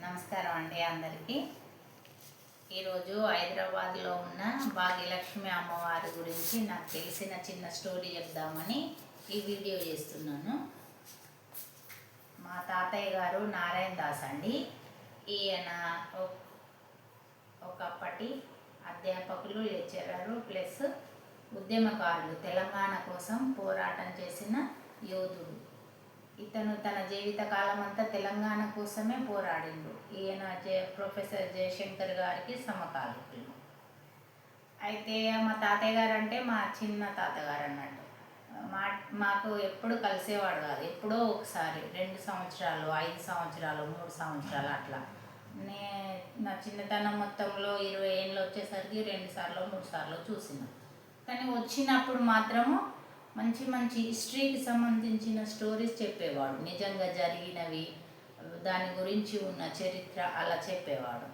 నమస్కారం అండి అందరికీ. ఈరోజు హైదరాబాద్లో ఉన్న భాగ్యలక్ష్మి అమ్మవారి గురించి నాకు తెలిసిన చిన్న స్టోరీ చెప్దామని ఈ వీడియో చేస్తున్నాను. మా తాతయ్య గారు నారాయణ దాస్ అండి. ఈయన ఒకప్పటి అధ్యాపకులు, లెక్చరరు ప్లస్ ఉద్యమకారులు, తెలంగాణ కోసం పోరాటం చేసిన యోధుడు. ఇతను తన జీవితకాలం అంతా తెలంగాణ కోసమే పోరాడిండు. ఈయన ప్రొఫెసర్ జయశంకర్ గారికి సమకాలికులు. అయితే మా తాతయ్య గారు అంటే మా చిన్న తాతగారు అన్నట్టు. మాకు ఎప్పుడు కలిసేవాడు కాదు, ఎప్పుడో ఒకసారి 2 సంవత్సరాలు, 5 సంవత్సరాలు, 3 సంవత్సరాలు అట్లా. నా చిన్నతనం మొత్తంలో 20 ఏళ్ళు వచ్చేసరికి 2 సార్లు 3 సార్లు చూసిన. కానీ వచ్చినప్పుడు మాత్రము మంచి మంచి హిస్టరీకి సంబంధించిన స్టోరీస్ చెప్పేవాడు. నిజంగా జరిగినవి, దాని గురించి ఉన్న చరిత్ర అలా చెప్పేవాడు.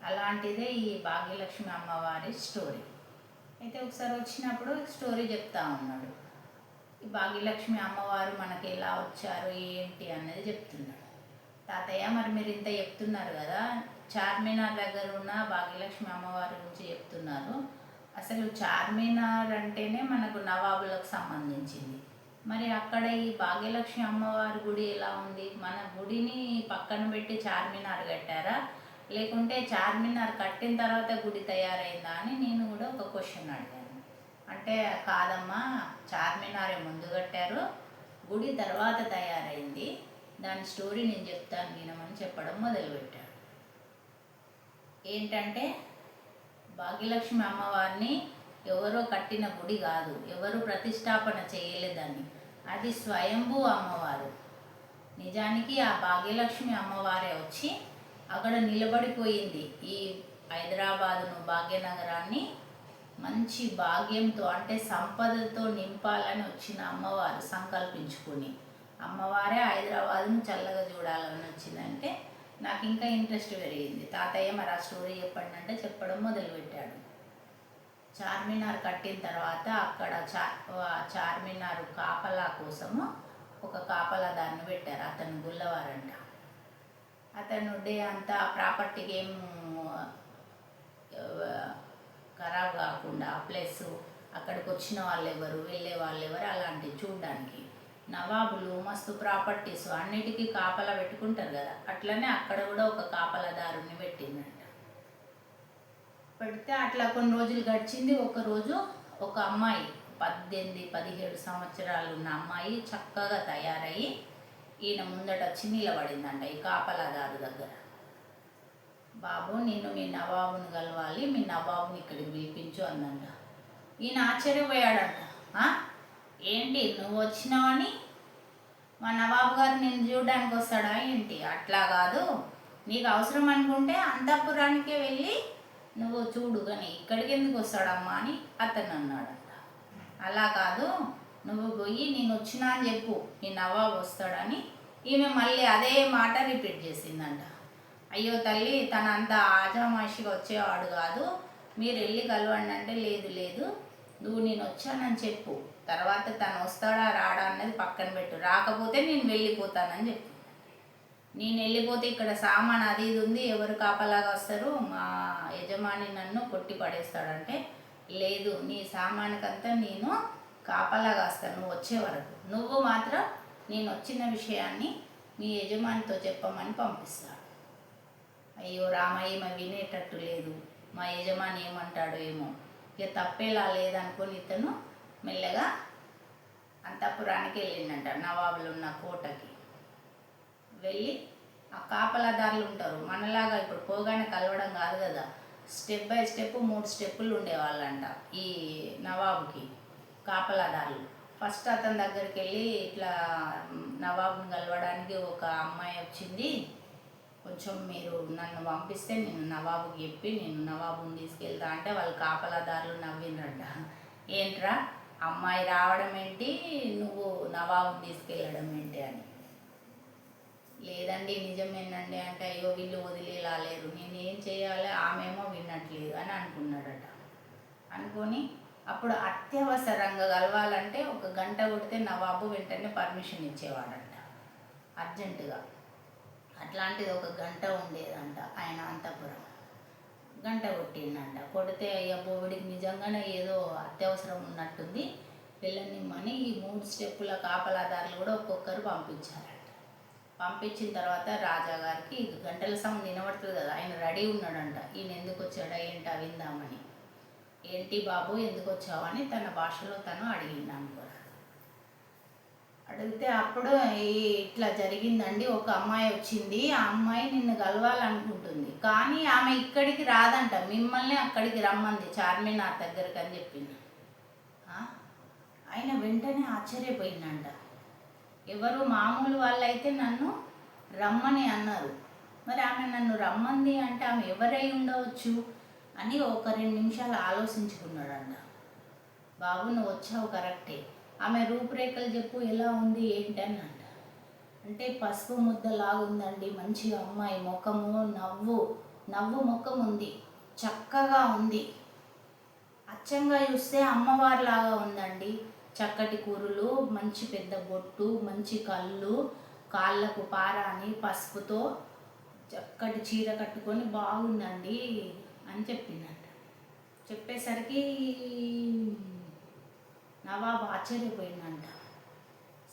అలాంటిదే ఈ భాగ్యలక్ష్మి అమ్మవారి స్టోరీ. అయితే ఒకసారి వచ్చినప్పుడు స్టోరీ చెప్తా ఉన్నాడు. ఈ భాగ్యలక్ష్మి అమ్మవారు మనకి ఎలా వచ్చారు ఏంటి అనేది చెప్తున్నాడు. తాతయ్య, మరి మీరు ఇంత చెప్తున్నారు కదా, చార్మినార్ దగ్గర ఉన్న భాగ్యలక్ష్మి అమ్మవారి గురించి చెప్తున్నారు. అసలు చార్మినార్ అంటేనే మనకు నవాబులకు సంబంధించింది. మరి అక్కడ ఈ భాగ్యలక్ష్మి అమ్మవారి గుడి ఎలా ఉంది? మన గుడిని పక్కన పెట్టి చార్మినార్ కట్టారా, లేకుంటే చార్మినార్ కట్టిన తర్వాత గుడి తయారైందా అని నేను కూడా ఒక క్వశ్చన్ అడిగాను. అంటే కాదమ్మా, చార్మినారే ముందు కట్టారు, గుడి తర్వాత తయారైంది, దాని స్టోరీ నేను చెప్తాను వినమని చెప్పడం మొదలుపెట్టాడు. ఏంటంటే భాగ్యలక్ష్మి అమ్మవారిని ఎవరో కట్టిన గుడి కాదు, ఎవరు ప్రతిష్టాపన చేయలేదని. అది స్వయంభూ అమ్మవారు. నిజానికి ఆ భాగ్యలక్ష్మి అమ్మవారే వచ్చి అక్కడ నిలబడిపోయింది. ఈ హైదరాబాదును, భాగ్యనగరాన్ని మంచి భాగ్యంతో అంటే సంపదతో నింపాలని వచ్చిన అమ్మవారు సంకల్పించుకుని, అమ్మవారే హైదరాబాదును చల్లగా చూడాలని వచ్చిందంటే నాకు ఇంకా ఇంట్రెస్ట్ పెరిగింది. తాతయ్య, మరి ఆ స్టోరీ చెప్పండి అంటే చెప్పడం మొదలుపెట్టాడు. చార్మినార్ కట్టిన తర్వాత అక్కడ చార్మినార్ కాపలా కోసము ఒక కాపలాదారిని పెట్టారు. అతను గుల్లవారంట. అతను డే అంతా ప్రాపర్టీకి ఏం ఖరాబ్ కాకుండా, ప్లస్ అక్కడికి వచ్చిన వాళ్ళు ఎవరు, వెళ్ళే వాళ్ళు ఎవరు అలాంటివి చూడడానికి. నవాబులు మస్తు ప్రాపర్టీస్ అన్నిటికీ కాపలా పెట్టుకుంటారు కదా, అట్లనే అక్కడ కూడా ఒక కాపలాదారుని పెట్టిందంట. పెడితే అట్లా కొన్ని రోజులు గడిచింది. ఒకరోజు ఒక అమ్మాయి 18-17 సంవత్సరాలు ఉన్న అమ్మాయి చక్కగా తయారయ్యి ఈయన ముందట వచ్చి నిలబడిందంట ఈ కాపలాదారు దగ్గర. బాబు, నేను మీ నవాబుని కలవాలి, మీ నవాబుని ఇక్కడికి పిలిపించు అందంట. ఈయన ఆశ్చర్యపోయాడంట. ఏంటి నువ్వు వచ్చినావని మా నవాబు గారు నేను చూడడానికి వస్తాడా ఏంటి? అట్లా కాదు, నీకు అవసరం అనుకుంటే అంతఃపురానికే వెళ్ళి నువ్వు చూడు, కానీ ఇక్కడికి ఎందుకు వస్తాడమ్మా అని అతను అన్నాడంట. అలా కాదు, నువ్వు పోయి నేను వచ్చినా అని చెప్పు, నీ నవాబు వస్తాడని. ఈమె మళ్ళీ అదే మాట రిపీట్ చేసిందంట. అయ్యో తల్లి, తనంత ఆజామాషిగా వచ్చేవాడు కాదు, మీరు వెళ్ళి కలవండి అంటే లేదు లేదు, నువ్వు నేను వచ్చానని చెప్పు, తర్వాత తను వస్తాడా రాడా అన్నది పక్కన పెట్టు, రాకపోతే నేను వెళ్ళిపోతానని చెప్పు. నేను వెళ్ళిపోతే ఇక్కడ సామాన్ అది ఇది ఉంది, ఎవరు కాపలాగా వస్తారు, మా యజమాని నన్ను కొట్టి పడేస్తాడంటే లేదు, నీ సామానుకంతా నేను కాపలాగా వస్తాను నువ్వు వచ్చే వరకు. నువ్వు మాత్రం నేను వచ్చిన విషయాన్ని మీ యజమానితో చెప్పమని పంపిస్తాడు. అయ్యో రామయ్య వినేటట్టు లేదు, మా యజమాని ఏమంటాడో ఏమో, ఇక తప్పేలా లేదనుకొని ఇతను మెల్లగా అంతఃపురానికి వెళ్ళిందంట. నవాబులు ఉన్న కోటకి వెళ్ళి ఆ కాపలాదారులు ఉంటారు మనలాగా ఇప్పుడు పోగానే కలవడం కాదు కదా, స్టెప్ బై స్టెప్ 3 స్టెప్పులు ఉండేవాళ్ళంట ఈ నవాబుకి కాపలాదారులు. ఫస్ట్ అతని దగ్గరికి వెళ్ళి ఇట్లా నవాబుని కలవడానికి ఒక అమ్మాయి వచ్చింది, కొంచెం మీరు నన్ను పంపిస్తే నేను నవాబుకి చెప్పి నేను నవాబుని తీసుకెళ్తా అంటే వాళ్ళు కాపలాదారులు నవ్విండ్రంట. ఏంట్రా అమ్మాయి రావడం ఏంటి, నువ్వు నవాబుని తీసుకెళ్ళడం ఏంటి అని. లేదండి నిజమేనండి అంటే, అయ్యో వీళ్ళు వదిలేలా లేరు, నేనేం చేయాలి, ఆమెమో వినట్లేదు అని అనుకున్నాడట. అనుకొని అప్పుడు అత్యవసరంగా కలవాలంటే 1 గంట కొడితే నవాబు వెంటనే పర్మిషన్ ఇచ్చేవాడంట అర్జెంటుగా. అట్లాంటిది ఒక గంట ఉండేదంట ఆయన అంతఃపురం. గంట కొట్టిండంట. కొడితే అయ్యబ్బో వీడికి నిజంగానే ఏదో అత్యవసరం ఉన్నట్టుంది, వెళ్ళనిమ్మని ఈ 3 స్టెప్పుల కాపలాదారులు కూడా ఒక్కొక్కరు పంపించారంట. పంపించిన తర్వాత రాజాగారికి గంటల సౌండ్ వినబడుతుంది కదా, ఆయన రెడీ ఉన్నాడంట. ఈయన ఎందుకు వచ్చాడా ఏంటా విందామని. ఏంటి బాబు ఎందుకు వచ్చావని తన భాషలో తను అడిగిండు. అడిగితే అప్పుడు ఇట్లా జరిగిందండి, ఒక అమ్మాయి వచ్చింది, ఆ అమ్మాయి నిన్ను కలవాలనుకుంటుంది, కానీ ఆమె ఇక్కడికి రాదంట, మిమ్మల్ని అక్కడికి రమ్మంది చార్మినార్ దగ్గరికి అని చెప్పింది. ఆయన వెంటనే ఆశ్చర్యపోయిందంట. ఎవరు మామూలు వాళ్ళైతే నన్ను రమ్మని అన్నారు, మరి ఆమె నన్ను రమ్మంది అంటే ఆమె ఎవరై ఉండవచ్చు అని ఒక 2 నిమిషాలు ఆలోచించుకున్నాడంట. బాబు నువ్వు వచ్చావు కరెక్టే, ఆమె రూపురేఖలు చెప్పు ఎలా ఉంది ఏంటి అని అంట. అంటే పసుపు ముద్దలాగుందండి, మంచిగా అమ్మాయి ముఖము నవ్వు ముఖం ఉంది, చక్కగా ఉంది, అచ్చంగా చూస్తే అమ్మవారిలాగా ఉందండి. చక్కటి కూరలు, మంచి పెద్ద బొట్టు, మంచి కళ్ళు, కాళ్ళకు పారాని పసుపుతో చక్కటి చీర కట్టుకొని బాగుందండి అని చెప్పిందంట. చెప్పేసరికి నవాబు ఆశ్చర్యపోయిందంట.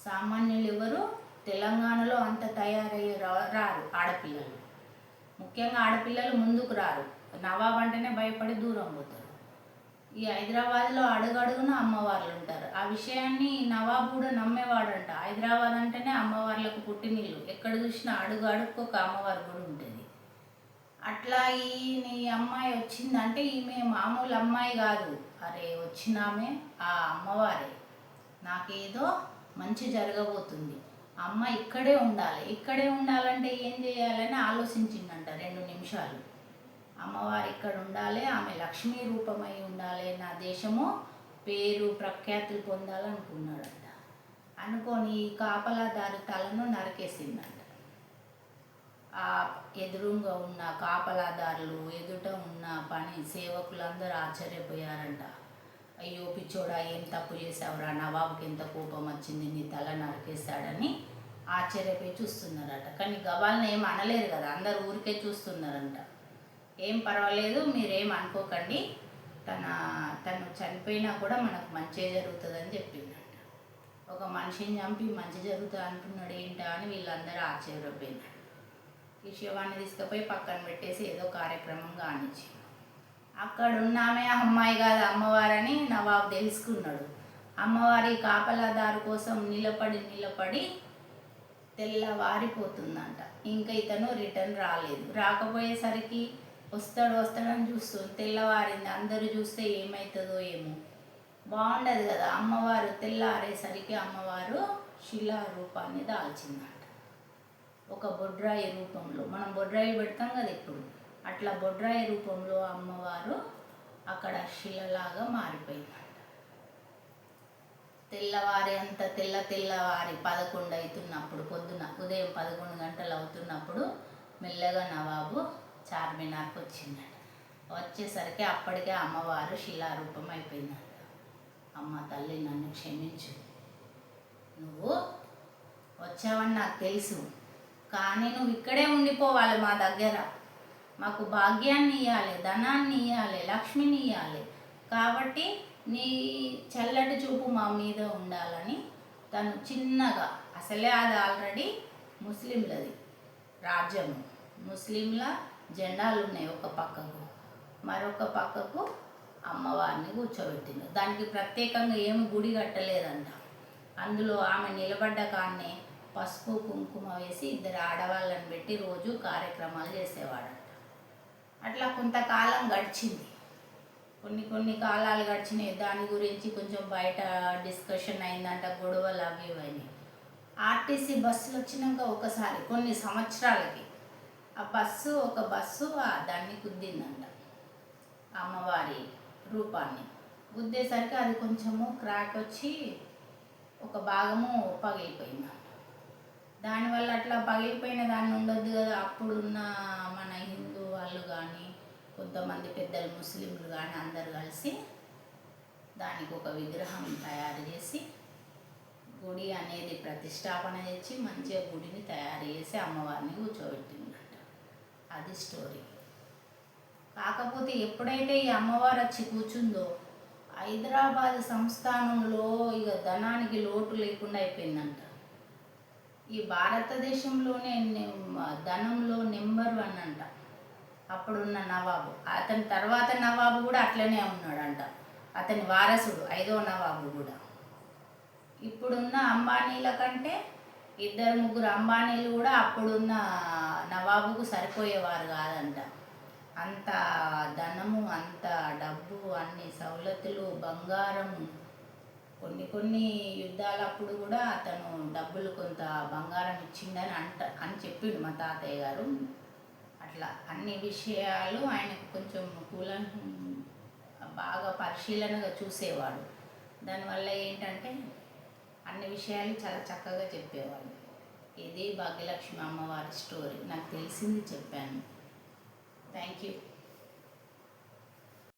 సామాన్యులు ఎవరు తెలంగాణలో అంత తయారయ్యే రారు ఆడపిల్లలు, ముఖ్యంగా ఆడపిల్లలు ముందుకు రారు. నవాబు అంటేనే భయపడి దూరం పోతారు. ఈ హైదరాబాద్లో అడుగడుగున అమ్మవార్లు ఉంటారు. ఆ విషయాన్ని నవాబు కూడా నమ్మేవాడంట. హైదరాబాద్ అంటేనే అమ్మవార్లకు పుట్టినిల్లు, ఎక్కడ చూసినా అడుగు అడుగుకు ఒక అమ్మవారు కూడా ఉంటుంది. అట్లా ఈ అమ్మాయి వచ్చిందంటే ఈమె మామూలు అమ్మాయి కాదు, అరే వచ్చినామే ఆ అమ్మవారే, నాకేదో మంచి జరగబోతుంది, అమ్మ ఇక్కడే ఉండాలంటే ఏం చేయాలని ఆలోచించిందంట 2 నిమిషాలు. అమ్మవారు ఇక్కడ ఉండాలి, ఆమె లక్ష్మీ రూపమై ఉండాలి, నా దేశము పేరు ప్రఖ్యాతులు పొందాలనుకున్నాడంట. అనుకొని కాపలాదారు తలను నరికేసిందంట. ఆ ఎదురుగా ఉన్న కాపలాదారులు, ఎదుట ఉన్న పని సేవకులందరూ ఆశ్చర్యపోయారంట. అయ్యో పిచ్చోడా ఏం తప్పు చేసావురా, నవాబుకి ఎంత కోపం వచ్చింది, నీ తల నరికేశాడని ఆశ్చర్యపోయి చూస్తున్నారట. కానీ గవాల్ని ఏం అనలేరు కదా, అందరు ఊరికే చూస్తున్నారంట. ఏం పర్వాలేదు, మీరేం అనుకోకండి, తను చనిపోయినా కూడా మనకు మంచి జరుగుతుందని చెప్పిందంట. ఒక మనిషిని చంపి మంచి జరుగుతుంది అంటున్నాడు ఏంటా అని వీళ్ళందరూ ఆశ్చర్యపోయిందంట. ఈ శవాన్ని తీసుకుపోయి పక్కన పెట్టేసి ఏదో కార్యక్రమం కానిచ్చి, అక్కడ ఉన్నామే అమ్మాయి కాదు అమ్మవారని నవాబు తెలుసుకున్నాడు. అమ్మవారి కాపలాదారు కోసం నిలబడి తెల్లవారిపోతుందంట. ఇంకా ఇతను రిటర్న్ రాలేదు. రాకపోయేసరికి వస్తాడని చూస్తుంది, తెల్లవారింది. అందరూ చూస్తే ఏమవుతుందో ఏమో, బాగుండదు కదా. అమ్మవారు తెల్లారేసరికి అమ్మవారు శిలా రూపాన్ని దాల్చిందంట. ఒక బొడ్రాయి రూపంలో, మనం బొడ్రాయి పెడతాం కదా ఇప్పుడు, అట్లా బొడ్రాయి రూపంలో అమ్మవారు అక్కడ శిలలాగా మారిపోయిందంట. తెల్లవారి అంత తెల్లవారి 11 అవుతున్నప్పుడు, పొద్దున ఉదయం 11 గంటలు అవుతున్నప్పుడు మెల్లగా నవాబు చార్మినార్కి వచ్చిందంట. వచ్చేసరికి అప్పటికే అమ్మవారు శిలారూపం అయిపోయిందంట. అమ్మ తల్లి నన్ను క్షమించు, నువ్వు వచ్చావని నాకు తెలుసు, కానీ నువ్వు ఇక్కడే ఉండిపోవాలి మా దగ్గర, మాకు భాగ్యాన్ని ఇవ్వాలి, ధనాన్ని ఇవ్వాలి, లక్ష్మిని ఇవ్వాలి, కాబట్టి నీ చల్లటి చూపు మా మీద ఉండాలని తను చిన్నగా, అసలే అది ఆల్రెడీ ముస్లింలది రాజ్యము, ముస్లింల జెండాలు ఉన్నాయి ఒక పక్కకు, మరొక పక్కకు అమ్మవారిని కూర్చోబెట్టింది. దానికి ప్రత్యేకంగా ఏమి గుడి కట్టలేదంట. అందులో ఆమె నిలబడ్డ కాన్నే పసుపు కుంకుమ వేసి 2 ఆడవాళ్ళని పెట్టి రోజు కార్యక్రమాలు చేసేవాడంట. అట్లా కొంతకాలం గడిచింది, కొన్ని కాలాలు గడిచినాయి. దాని గురించి కొంచెం బయట డిస్కషన్ అయిందంట, గొడవలు అవి ఇవన్నీ. ఆర్టీసీ బస్సులు వచ్చినాక ఒకసారి కొన్ని సంవత్సరాలకి ఒక బస్సు దాన్ని గుద్దిందంట, అమ్మవారి రూపాన్ని. గుద్దేసరికి అది కొంచెము క్రాక్ వచ్చి ఒక భాగము పగిలిపోయిందంట. దానివల్ల అట్లా పగిలిపోయిన దాన్ని ఉండొద్దు కదా. అప్పుడున్న మన హిందూ వాళ్ళు కానీ, కొంతమంది పెద్దలు ముస్లింలు కానీ అందరు కలిసి దానికి ఒక విగ్రహం తయారు చేసి గుడి అనేది ప్రతిష్టాపన చేసి మంచిగా గుడిని తయారు చేసి అమ్మవారిని కూర్చోబెట్టిందంట. అది స్టోరీ. కాకపోతే ఎప్పుడైతే ఈ అమ్మవారు వచ్చి కూర్చుందో హైదరాబాద్ సంస్థానంలో ఇక ధనానికి లోటు లేకుండా అయిపోయిందంట. ఈ భారతదేశంలోనే ధనంలో నెంబర్ 1 అంట అప్పుడున్న నవాబు. అతని తర్వాత నవాబు కూడా అట్లనే ఉన్నాడంట. అతని వారసుడు 5వ నవాబు కూడా. ఇప్పుడున్న అంబానీల కంటే 2-3 అంబానీలు కూడా అప్పుడున్న నవాబుకు సరిపోయేవారు కాదంట. అంత ధనము, అంత డబ్బు, అన్ని సౌలతులు, బంగారము. కొన్ని యుద్ధాలప్పుడు కూడా అతను డబ్బులు కొంత బంగారం ఇచ్చిండని అని చెప్పిండు మా తాతయ్య గారు. అట్లా అన్ని విషయాలు ఆయనకు కొంచెం బాగా పరిశీలనగా చూసేవాడు. దానివల్ల ఏంటంటే అన్ని విషయాలు చాలా చక్కగా చెప్పేవాడు. ఇది భాగ్యలక్ష్మి అమ్మవారి స్టోరీ. నాకు తెలిసింది చెప్పాను. Thank you.